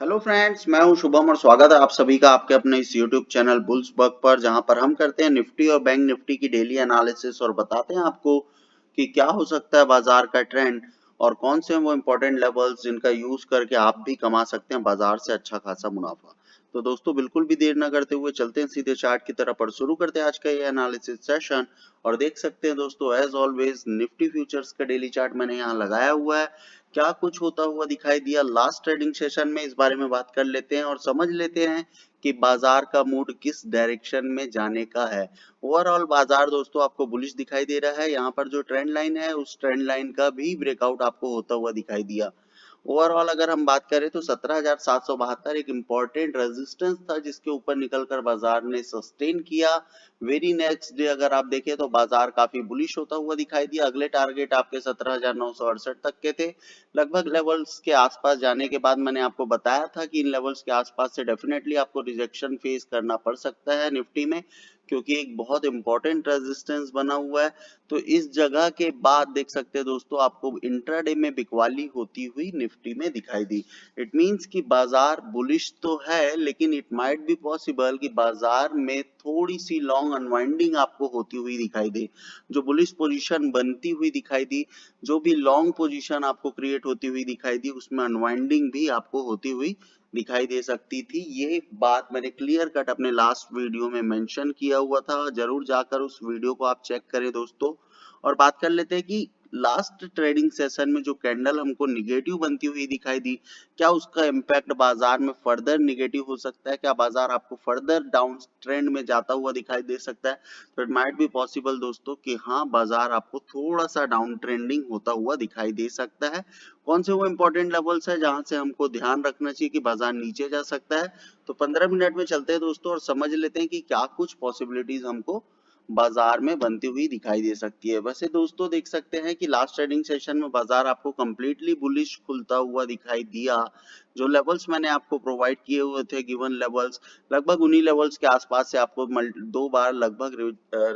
Hello friends, मैं हूं शुभम और स्वागत है आप सभी का आपके अपने इस यूट्यूब चैनल बुल्स बग पर, जहां पर हम करते हैं निफ्टी और बैंक निफ्टी की डेली एनालिसिस और बताते हैं आपको कि क्या हो सकता है बाजार का ट्रेंड और कौन से हैं वो इंपॉर्टेंट लेवल्स जिनका यूज करके आप भी कमा सकते हैं बाजार से अच्छा खासा मुनाफा। तो दोस्तों बिल्कुल भी देर ना करते हुए चलते हैं सीधे चार्ट की तरफ और शुरू करते हैं आज का ये एनालिसिस सेशन। और देख सकते हैं दोस्तों, एज ऑलवेज निफ्टी फ्यूचर्स का डेली चार्ट मैंने यहाँ लगाया हुआ है। क्या कुछ होता हुआ दिखाई दिया लास्ट ट्रेडिंग सेशन में, इस बारे में बात कर लेते हैं और समझ लेते हैं कि बाजार का मूड किस डायरेक्शन में जाने का है। ओवरऑल बाजार दोस्तों आपको बुलिश दिखाई दे रहा है। यहाँ पर जो ट्रेंड लाइन है उस ट्रेंड लाइन का भी ब्रेकआउट आपको होता हुआ दिखाई दिया। ओवरऑल अगर हम बात करें तो 17,772 एक इम्पोर्टेंट रेजिस्टेंस था जिसके ऊपर निकलकर बाजार ने सस्टेन किया। वेरी नेक्स्ट डे अगर आप देखें तो बाजार काफी बुलिश होता हुआ दिखाई दिया। अगले टारगेट आपके 17,968 तक के थे। लगभग लेवल्स के आसपास जाने के बाद मैंने आपको बताया था कि इन लेवल्स के आसपास से डेफिनेटली आपको रिजेक्शन फेस करना पड़ सकता है निफ्टी में, क्योंकि एक बहुत इंपॉर्टेंट रेजिस्टेंस बना हुआ है। तो इस जगह के बाद देख सकते हैं दोस्तों, आपको इंट्राडे में बिकवाली होती हुई निफ्टी में दिखाई दी। इट मींस कि बाजार बुलिश तो है, लेकिन इट माइट बी पॉसिबल कि बाजार में थोड़ी सी लॉन्ग अनवाइंडिंग आपको होती हुई दिखाई दे। जो बुलिश पोजीशन बनती हुई दिखाई दी, जो भी लॉन्ग पोजीशन आपको क्रिएट होती हुई दिखाई दी, उसमें अनवाइंडिंग भी आपको होती हुई दिखाई दे सकती थी। ये बात मैंने क्लियर कट अपने लास्ट वीडियो में मेंशन किया हुआ था। जरूर जाकर उस वीडियो को आप चेक करें दोस्तों। और बात कर लेते हैं कि लास्ट ट्रेडिंग सेशन में जो कैंडल हमको निगेटिव बनती हुई दिखाई दी, क्या उसका इम्पैक्ट बाजार में फर्दर निगेटिव हो सकता है? क्या बाजार आपको फर्दर डाउन ट्रेंड में जाता हुआ दिखाई दे सकता है? तो इट माइट बी पॉसिबल दोस्तों कि हाँ, बाजार आपको थोड़ा सा डाउन ट्रेंडिंग होता हुआ दिखाई दे सकता है। कौन से वो इंपॉर्टेंट लेवल्स है जहां से हमको ध्यान रखना चाहिए कि बाजार नीचे जा सकता है? तो 15 मिनट में चलते हैं दोस्तों और समझ लेते हैं कि क्या कुछ पॉसिबिलिटीज हमको बाजार में बनती हुई दिखाई दे सकती है। वैसे दोस्तों देख सकते हैं कि लास्ट ट्रेडिंग सेशन में बाजार आपको कंप्लीटली बुलिश खुलता हुआ दिखाई दिया। जो लेवल्स मैंने आपको प्रोवाइड किए हुए थे, गिवन लेवल्स, लगभग उन्हीं लेवल्स के आसपास से आपको दो बार लगभग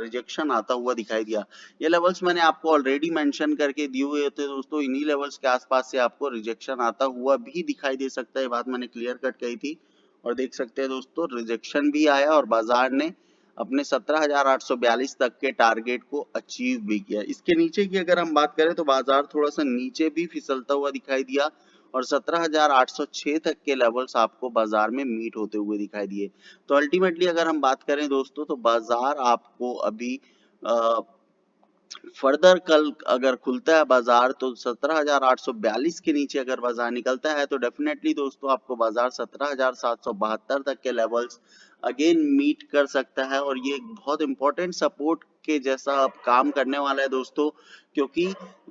रिजेक्शन आता हुआ दिखाई दिया। ये लेवल्स मैंने आपको ऑलरेडी मेंशन करके दिए हुए थे दोस्तों। इन्हीं लेवल्स के आसपास से आपको रिजेक्शन आता हुआ भी दिखाई दे सकता है, बात मैंने क्लियर कट कही थी। और देख सकते हैं दोस्तों, रिजेक्शन भी आया और बाजार ने अपने 17,842 तक के टारगेट को अचीव भी किया। इसके नीचे की अगर हम बात करें तो बाजार थोड़ा सा नीचे भी फिसलता हुआ दिखाई दिया और 17,806 तक के लेवल्स आपको बाजार में मीट होते हुए दिखाई दिए। तो अल्टीमेटली अगर हम बात करें दोस्तों, तो बाजार आपको अभी फर्दर कल अगर खुलता है बाजार तो 17,842 के नीचे अगर बाजार निकलता है तो डेफिनेटली दोस्तों आपको बाजार 17,772 तक के लेवल्स अगेन मीट कर सकता है। और ये एक बहुत इंपॉर्टेंट सपोर्ट के जैसा अब काम करने वाला है दोस्तों, क्योंकि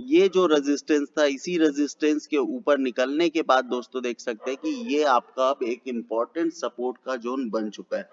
ये जो रेजिस्टेंस था, इसी रेजिस्टेंस के ऊपर निकलने के बाद दोस्तों देख सकते हैं कि ये आपका अब एक इंपॉर्टेंट सपोर्ट का जोन बन चुका है।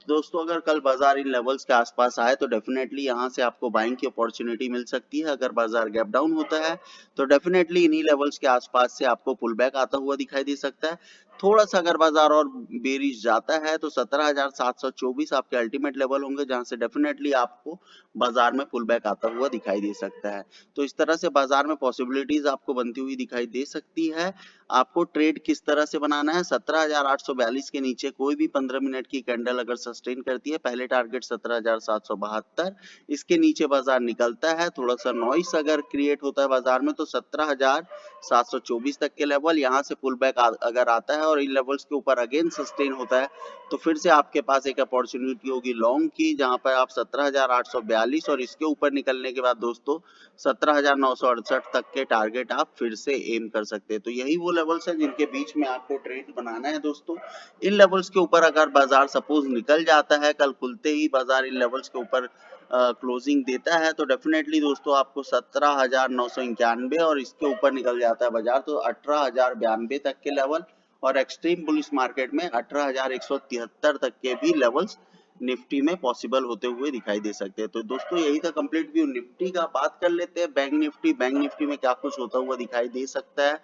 दोस्तों अगर कल बाजार इन लेवल्स के आसपास आए तो डेफिनेटली यहाँ से आपको बाइंग की अपॉर्चुनिटी मिल सकती है। अगर बाजार गैप डाउन होता है तो डेफिनेटली इन्हीं लेवल्स के आसपास से आपको पुल बैक आता हुआ दिखाई दे सकता है। थोड़ा सा अगर बाजार और बेरिश जाता है तो 17,724 आपके अल्टीमेट लेवल होंगे, जहां से डेफिनेटली आपको बाजार में पुल बैक आता हुआ दिखाई दे सकता है। तो इस तरह से बाजार में पॉसिबिलिटीज आपको बनती हुई दिखाई दे सकती है। आपको ट्रेड किस तरह से बनाना है? 17,842 के नीचे कोई भी 15 मिनट की कैंडल अगर सस्टेन करती है, पहले टारगेट 17,772, इसके नीचे बाजार निकलता है, थोड़ा सा नॉइस अगर क्रिएट होता है बाजार में तो 17,724 तक के लेवल, यहाँ से पुल बैक अगर आता है और इन लेवल्स के ऊपर अगेन सस्टेन होता है तो फिर से आपके पास एक अपॉर्चुनिटी होगी लॉन्ग की, जहां पर आप 17,842 और इसके ऊपर निकलने के बाद दोस्तों 17,968 तक के टारगेट आप फिर से एम कर सकते हैं। तो यही वो लेवल्स हैं जिनके बीच में आपको ट्रेड बनाना है दोस्तों। इन लेवल्स के ऊपर अगर बाजार सपोज निकल जाता है, कल खुलते ही बाजार इन लेवल्स के ऊपर क्लोजिंग देता है तो डेफिनेटली दोस्तों आपको 17,991 और इसके ऊपर निकल जाता है बाजार तो 18,092 तक के लेवल, और एक्सट्रीम बुलिश मार्केट में 18,173 तक के भी लेवल्स निफ्टी में पॉसिबल होते हुए दिखाई दे सकते हैं। तो दोस्तों यही था कंप्लीट व्यू निफ्टी का। बात कर लेते हैं बैंक निफ्टी में क्या कुछ होता हुआ दिखाई दे सकता है।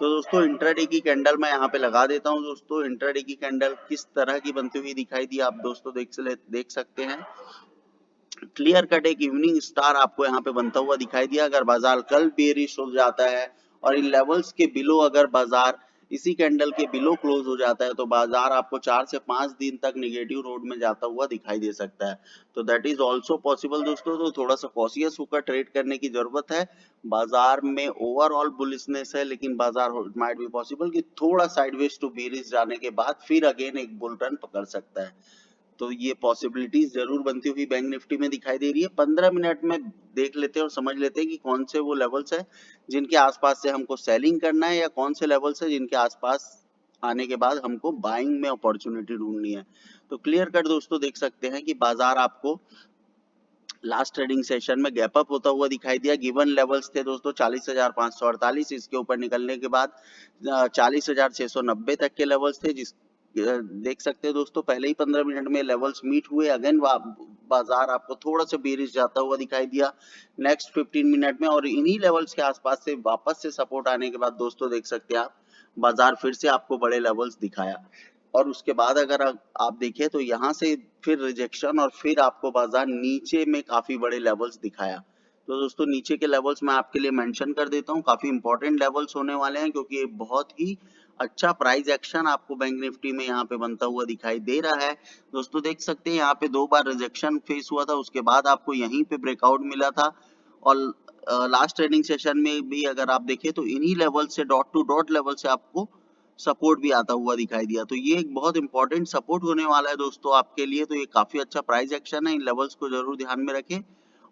तो दोस्तों इंट्राडे की कैंडल मैं यहाँ पे लगा देता हूँ। दोस्तों इंट्राडे की कैंडल किस तरह की बनती हुई दिखाई दी आप दोस्तों देख सकते हैं। क्लियर कट एक इवनिंग स्टार आपको यहाँ पे बनता हुआ दिखाई दिया। अगर बाजार कल बेरिश हो जाता है और इन लेवल्स के बिलो अगर बाजार इसी कैंडल के बिलो क्लोज हो जाता है तो बाजार आपको 4 से 5 दिन तक निगेटिव रोड में जाता हुआ दिखाई दे सकता है। तो दैट इज ऑल्सो पॉसिबल दोस्तों, तो थोड़ा सा कॉशियस होकर ट्रेड करने की जरूरत है। बाजार में ओवरऑल बुलिशनेस है, लेकिन बाजार माइट बी पॉसिबल कि थोड़ा साइडवेज टू बेरिश जाने के बाद फिर अगेन एक बुल रन पकड़ सकता है। तो ये पॉसिबिलिटीज जरूर बनती हुई बैंक निफ्टी में दिखाई दे रही है। 15 मिनट में देख लेते हैं और समझ लेते हैं कि कौन से वो लेवल्स है जिनके आसपास से हमको सेलिंग करना है, या कौन से लेवल्स है जिनके आसपास आने के बाद हमको बाइंग में अपॉर्चुनिटी ढूंढनी है। तो क्लियर कट दोस्तों देख सकते हैं कि बाजार आपको लास्ट ट्रेडिंग सेशन में गैप अप होता हुआ दिखाई दिया। गिवन लेवल्स थे दोस्तों 40,548, इसके ऊपर निकलने के बाद 40,690 तक के लेवल्स थे, जिस देख सकते हैं दोस्तों पहले ही 15 मिनट में लेवल्स मीट हुए। अगेन बाजार आपको थोड़ा सा बेरिश जाता हुआ दिखाई दिया नेक्स्ट 15 मिनट में, और इन्हीं लेवल्स के आसपास से वापस से सपोर्ट आने के बाद दोस्तों देख सकते हैं आप बाजार फिर से आपको बड़े लेवल्स दिखाया। और उसके बाद अगर आप देखें तो यहाँ से फिर रिजेक्शन और फिर आपको बाजार नीचे में काफी बड़े लेवल्स दिखाया। तो दोस्तों नीचे के लेवल्स मैं आपके लिए मेंशन कर देता हूँ, काफी इंपॉर्टेंट लेवल्स होने वाले हैं, क्योंकि ये बहुत ही अच्छा प्राइस एक्शन आपको बैंक निफ्टी में यहाँ पे बनता हुआ दिखाई दे रहा है। दोस्तों देख सकते हैं यहाँ पे 2 बार रिजेक्शन फेस हुआ था, उसके बाद आपको यहीं पे ब्रेकआउट मिला था, और लास्ट ट्रेडिंग सेशन में भी अगर आप देखें तो इन्हीं लेवल से डॉट टू डॉट लेवल से आपको सपोर्ट भी आता हुआ दिखाई दिया। तो ये एक बहुत इंपॉर्टेंट सपोर्ट होने वाला है दोस्तों आपके लिए। तो ये काफी अच्छा प्राइस एक्शन है, इन लेवल्स को जरूर ध्यान में रखें।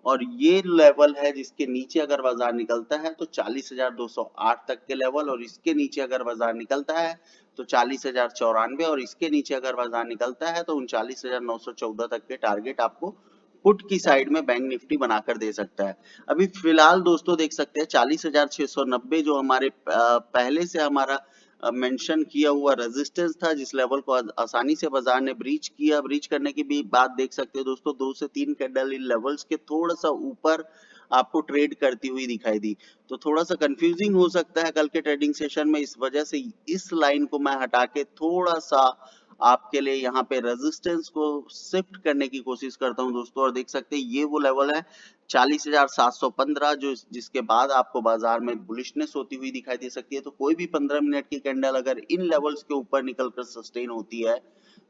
और ये लेवल है जिसके नीचे अगर बाजार निकलता है तो 40,208 तक के लेवल, और इसके नीचे अगर बाजार निकलता है तो 40,094, और इसके नीचे अगर बाजार निकलता है तो 39,914 तक के टारगेट आपको पुट की साइड में बैंक निफ्टी बनाकर दे सकता है। अभी फिलहाल दोस्तों देख सकते हैं 40,690 जो हमारे पहले से हमारा मेंशन किया हुआ रेजिस्टेंस था, जिस लेवल को आसानी से बाजार ने ब्रीच किया। ब्रीच करने की भी बात देख सकते हो दोस्तों, 2 से 3 कैंडल इन लेवल्स के थोड़ा सा ऊपर आपको ट्रेड करती हुई दिखाई दी। तो थोड़ा सा कंफ्यूजिंग हो सकता है कल के ट्रेडिंग सेशन में, इस वजह से इस लाइन को मैं हटा के थोड़ा सा आपके लिए यहाँ पे रेजिस्टेंस को शिफ्ट करने की कोशिश करता हूँ दोस्तों। और देख सकते हैं ये वो लेवल है 40,715 जो जिसके बाद आपको बाजार में बुलिशनेस होती हुई दिखाई दे सकती है। तो कोई भी 15 मिनट की कैंडल अगर इन लेवल्स के ऊपर निकलकर सस्टेन होती है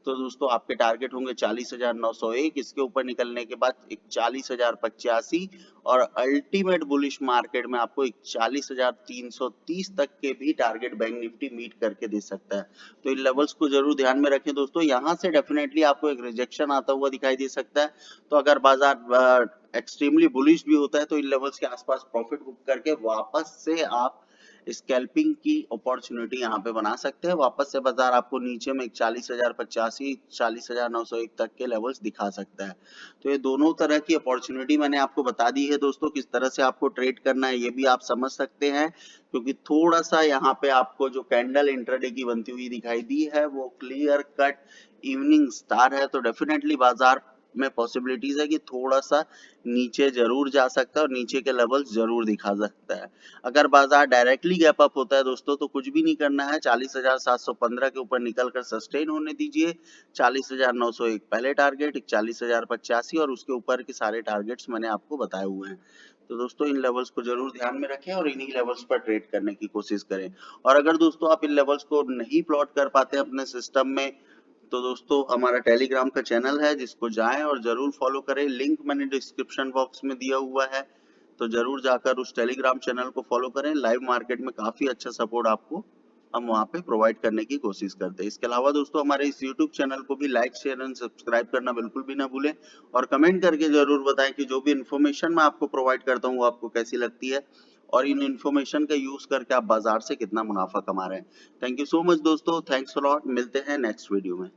तो दोस्तों आपके टारगेट होंगे 40,901, इसके ऊपर निकलने के बाद 41,085, और अल्टीमेट बुलिश मार्केट में आपको 41,330 तक के भी टारगेट बैंक निफ्टी मीट करके दे सकता है। तो इन लेवल्स को जरूर ध्यान में रखें दोस्तों। यहाँ से डेफिनेटली आपको एक रिजेक्शन आता हुआ दिखाई दे सकता है। तो अगर बाजार एक्सट्रीमली बुलिश भी होता है तो इन लेवल्स के आसपास प्रॉफिट बुक करके वापस से आप स्कैल्पिंग की अपॉर्चुनिटी यहाँ पे बना सकते हैं। वापस से बाजार आपको नीचे में 40,085, 40,901 तक के लेवल्स दिखा सकता है। तो ये दोनों तरह की अपॉर्चुनिटी मैंने आपको बता दी है दोस्तों, किस तरह से आपको ट्रेड करना है ये भी आप समझ सकते हैं, क्योंकि थोड़ा सा यहाँ पे आपको जो कैंडल इंट्राडे की बनती हुई दिखाई दी है वो क्लियर कट इवनिंग स्टार है। तो डेफिनेटली बाजार में पॉसिबिलिटीज है कि थोड़ा सा नीचे जरूर जा सकता है और नीचे के लेवल्स जरूर दिखा सकता है। अगर बाजार डायरेक्टली गैप अप होता है दोस्तों तो कुछ भी नहीं करना है, 40,715 के ऊपर निकलकर सस्टेन होने दीजिए। 40,901 पहले टारगेट, 41,085, और उसके ऊपर के सारे टारगेट्स मैंने आपको बताए हुए हैं। तो दोस्तों इन लेवल्स को जरूर ध्यान में रखें और इन्हीं लेवल्स पर ट्रेड करने की कोशिश करें। और अगर दोस्तों आप इन लेवल्स को नहीं प्लॉट कर पाते अपने सिस्टम में तो दोस्तों हमारा टेलीग्राम का चैनल है जिसको जाएं और जरूर फॉलो करें, लिंक मैंने डिस्क्रिप्शन बॉक्स में दिया हुआ है। तो जरूर जाकर उस टेलीग्राम चैनल को फॉलो करें। लाइव मार्केट में काफी अच्छा सपोर्ट आपको हम वहां पे प्रोवाइड करने की कोशिश करते हैं। इसके अलावा दोस्तों हमारे इस यूट्यूब चैनल को भी लाइक शेयर एंड सब्सक्राइब करना बिल्कुल भी ना भूलें, और कमेंट करके जरूर बताएं कि जो भी इन्फॉर्मेशन मैं आपको प्रोवाइड करता हूँ वो आपको कैसी लगती है, और इन इन्फॉर्मेशन का यूज करके आप बाजार से कितना मुनाफा कमा रहे हैं। थैंक यू सो मच दोस्तों, थैंक्स अ लॉट, मिलते हैं नेक्स्ट वीडियो में।